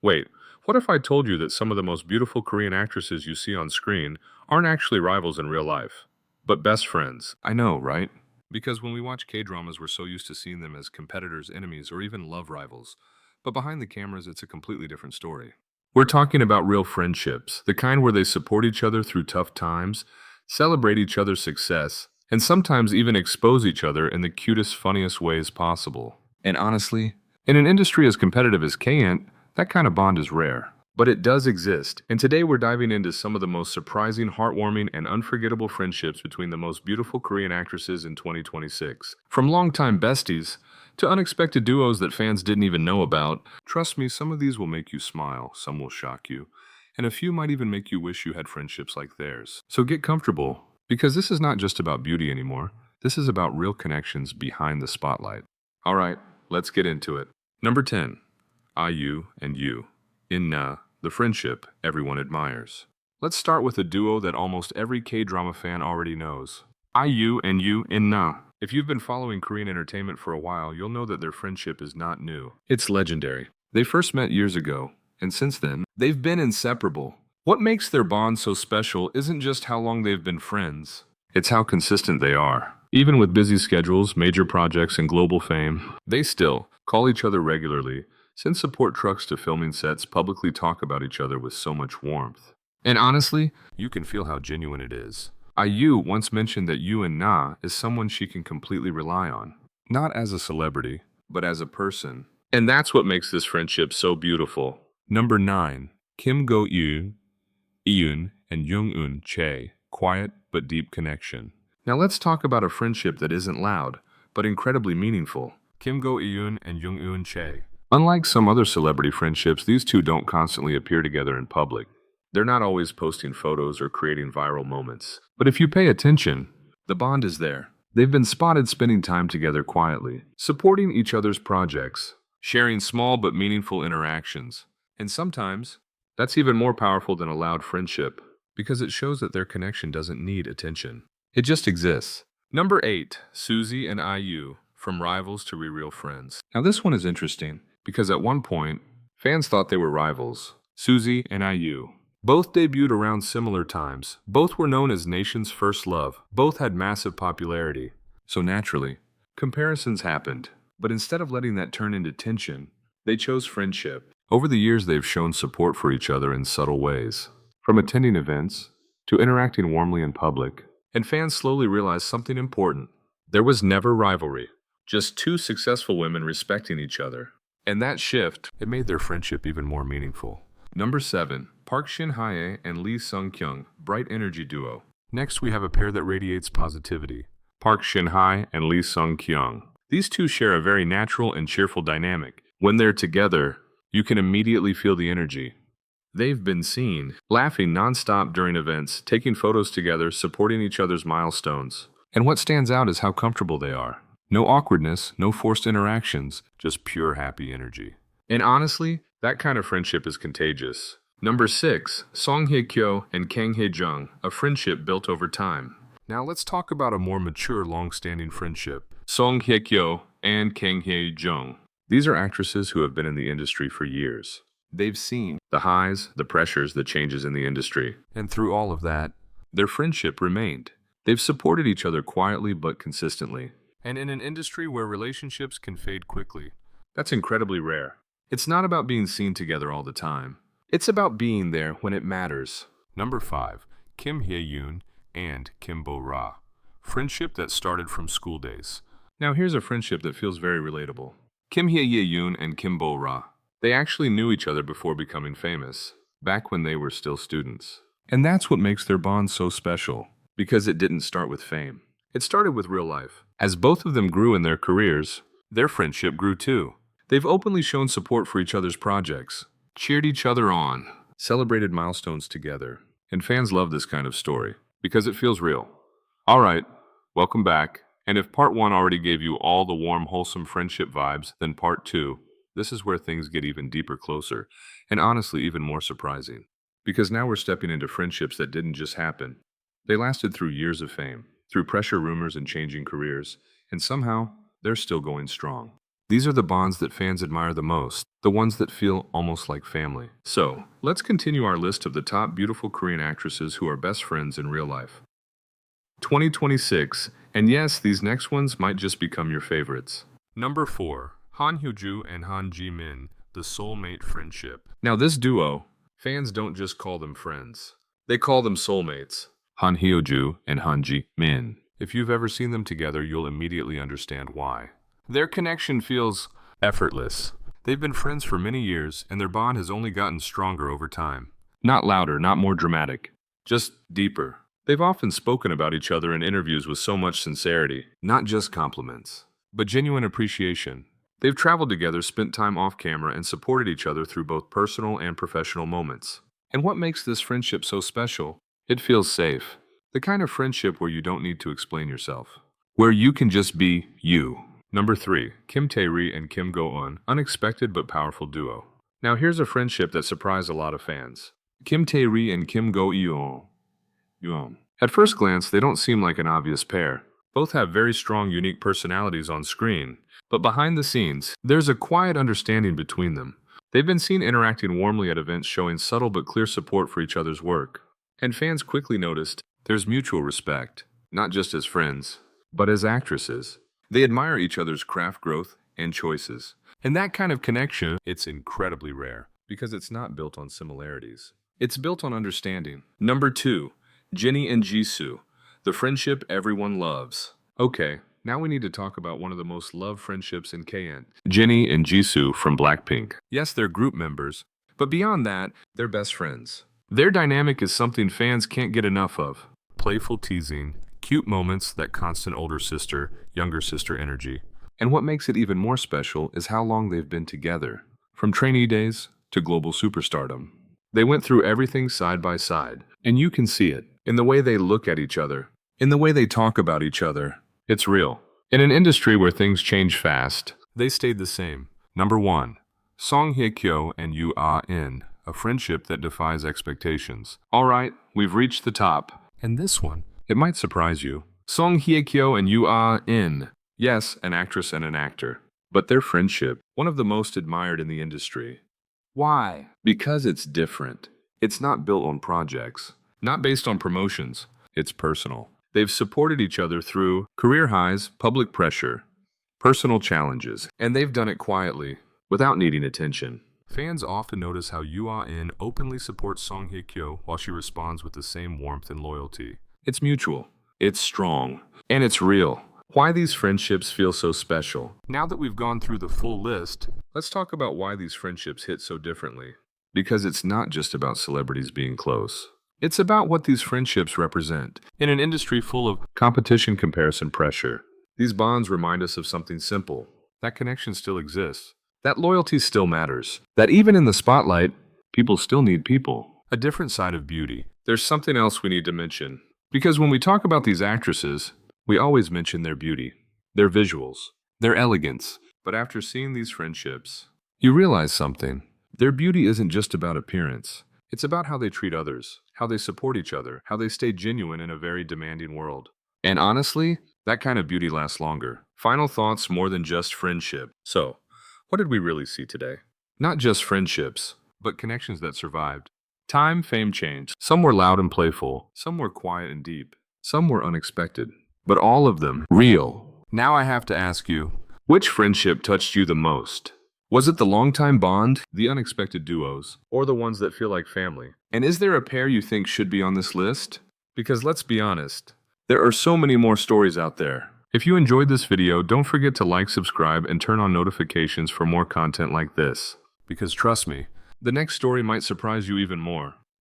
Wait, what if I told you that some of the most beautiful Korean actresses you see on screen aren't actually rivals in real life, but best friends? I know, right? Because when we watch K-dramas, we're so used to seeing them as competitors, enemies, or even love rivals. But behind the cameras, it's a completely different story. We're talking about real friendships, the kind where they support each other through tough times, celebrate each other's success, and sometimes even expose each other in the cutest, funniest ways possible. And honestly, in an industry as competitive as K-ent, that kind of bond is rare. But it does exist, and today we're diving into some of the most surprising, heartwarming, and unforgettable friendships between the most beautiful Korean actresses in 2026. From longtime besties to unexpected duos that fans didn't even know about, trust me, some of these will make you smile, some will shock you, and a few might even make you wish you had friendships like theirs. So get comfortable, because this is not just about beauty anymore. This is about real connections behind the spotlight. All right, let's get into it. Number 10. IU and you. In the friendship everyone admires. Let's start with a duo that almost every K-drama fan already knows. IU and you in Na. If you've been following Korean entertainment for a while, you'll know that their friendship is not new. It's legendary. They first met years ago, and since then, they've been inseparable. What makes their bond so special isn't just how long they've been friends, it's how consistent they are. Even with busy schedules, major projects, and global fame, they still call each other regularly, send support trucks to filming sets, publicly talk about each other with so much warmth. And honestly, you can feel how genuine it is. IU once mentioned that Yoon Na is someone she can completely rely on, not as a celebrity, but as a person. And that's what makes this friendship so beautiful. Number 9. Kim Go-eun, Eun, and Jung-eun Chae. Quiet but deep connection. Now let's talk about a friendship that isn't loud, but incredibly meaningful. Kim Go-eun and Jung-eun Chae. Unlike some other celebrity friendships, these two don't constantly appear together in public. They're not always posting photos or creating viral moments. But if you pay attention, the bond is there. They've been spotted spending time together quietly, supporting each other's projects, sharing small but meaningful interactions. And sometimes, that's even more powerful than a loud friendship, because it shows that their connection doesn't need attention. It just exists. Number 8. Suzy and IU. From rivals to real friends. Now this one is interesting, because at one point, fans thought they were rivals. Suzy and IU. Both debuted around similar times. Both were known as Nation's first love. Both had massive popularity. So naturally, comparisons happened. But instead of letting that turn into tension, they chose friendship. Over the years, they've shown support for each other in subtle ways. From attending events to interacting warmly in public. And fans slowly realized something important. There was never rivalry. Just two successful women respecting each other. And that shift, it made their friendship even more meaningful. Number 7. Park Shin-hye and Lee Sung-kyung, bright energy duo. Next, we have a pair that radiates positivity. Park Shin-hye and Lee Sung-kyung. These two share a very natural and cheerful dynamic. When they're together, you can immediately feel the energy. They've been seen laughing nonstop during events, taking photos together, supporting each other's milestones. And what stands out is how comfortable they are. No awkwardness, no forced interactions, just pure happy energy. And honestly, that kind of friendship is contagious. Number 6. Song Hye-kyo and Kang Hae-jung, a friendship built over time. Now let's talk about a more mature, long-standing friendship. Song Hye-kyo and Kang Hae-jung. These are actresses who have been in the industry for years. They've seen the highs, the pressures, the changes in the industry. And through all of that, their friendship remained. They've supported each other quietly but consistently. And in an industry where relationships can fade quickly, that's incredibly rare. It's not about being seen together all the time. It's about being there when it matters. Number 5. Kim Hye-yoon and Kim Bo-ra. Friendship that started from school days. Now here's a friendship that feels very relatable. Kim Hye-yoon and Kim Bo-ra. They actually knew each other before becoming famous, back when they were still students. And that's what makes their bond so special, because it didn't start with fame. It started with real life. As both of them grew in their careers, their friendship grew too. They've openly shown support for each other's projects, cheered each other on, celebrated milestones together. And fans love this kind of story, because it feels real. All right, welcome back. And if part 1 already gave you all the warm, wholesome friendship vibes, then part 2, this is where things get even deeper, closer, and honestly even more surprising. Because now we're stepping into friendships that didn't just happen. They lasted through years of fame, through pressure, rumors, and changing careers, and somehow, they're still going strong. These are the bonds that fans admire the most, the ones that feel almost like family. So, let's continue our list of the top beautiful Korean actresses who are best friends in real life. 2026, and yes, these next ones might just become your favorites. Number 4. Han Hyo-joo and Han Ji-min, the soulmate friendship. Now this duo, fans don't just call them friends. They call them soulmates. Han Hyo-joo and Han Ji-min. If you've ever seen them together, you'll immediately understand why. Their connection feels effortless. They've been friends for many years, and their bond has only gotten stronger over time. Not louder, not more dramatic, just deeper. They've often spoken about each other in interviews with so much sincerity, not just compliments, but genuine appreciation. They've traveled together, spent time off camera, and supported each other through both personal and professional moments. And what makes this friendship so special? It feels safe. The kind of friendship where you don't need to explain yourself. Where you can just be you. Number 3. Kim Tae-ri and Kim Go-eun, unexpected but powerful duo. Now here's a friendship that surprised a lot of fans. Kim Tae-ri and Kim Go-eun. At first glance, they don't seem like an obvious pair. Both have very strong, unique personalities on screen, but behind the scenes, there's a quiet understanding between them. They've been seen interacting warmly at events, showing subtle but clear support for each other's work. And fans quickly noticed there's mutual respect, not just as friends, but as actresses. They admire each other's craft growth and choices. And that kind of connection, it's incredibly rare, because it's not built on similarities. It's built on understanding. Number 2. Jennie and Jisoo, the friendship everyone loves. Okay, now we need to talk about one of the most loved friendships in K-ent. Jennie and Jisoo from Blackpink. Yes, they're group members, but beyond that, they're best friends. Their dynamic is something fans can't get enough of. Playful teasing, cute moments, that constant older sister, younger sister energy. And what makes it even more special is how long they've been together. From trainee days to global superstardom. They went through everything side by side, and you can see it in the way they look at each other, in the way they talk about each other. It's real. In an industry where things change fast, they stayed the same. Number 1. Song Hye-kyo and Yoo Ah-in, a friendship that defies expectations. All right, we've reached the top. And this one, it might surprise you. Song Hye-kyo and Yoo Ah-in. Yes, an actress and an actor. But their friendship, one of the most admired in the industry. Why? Because it's different. It's not built on projects, not based on promotions. It's personal. They've supported each other through career highs, public pressure, personal challenges, and they've done it quietly, without needing attention. Fans often notice how Yoo Ah-in openly supports Song Hye-kyo while she responds with the same warmth and loyalty. It's mutual, it's strong, and it's real. Why these friendships feel so special. Now that we've gone through the full list, let's talk about why these friendships hit so differently. Because it's not just about celebrities being close. It's about what these friendships represent. In an industry full of competition, comparison, pressure, these bonds remind us of something simple. That connection still exists. That loyalty still matters. That even in the spotlight, people still need people. A different side of beauty. There's something else we need to mention. Because when we talk about these actresses, we always mention their beauty, their visuals, their elegance. But after seeing these friendships, you realize something. Their beauty isn't just about appearance. It's about how they treat others, how they support each other, how they stay genuine in a very demanding world. And honestly, that kind of beauty lasts longer. Final thoughts, more than just friendship. So, what did we really see today? Not just friendships, but connections that survived. Time, fame changed. Some were loud and playful. Some were quiet and deep. Some were unexpected. But all of them real. Now I have to ask you, which friendship touched you the most? Was it the longtime bond, the unexpected duos, or the ones that feel like family? And is there a pair you think should be on this list? Because let's be honest, there are so many more stories out there. If you enjoyed this video, don't forget to like, subscribe, and turn on notifications for more content like this. Because trust me, the next story might surprise you even more.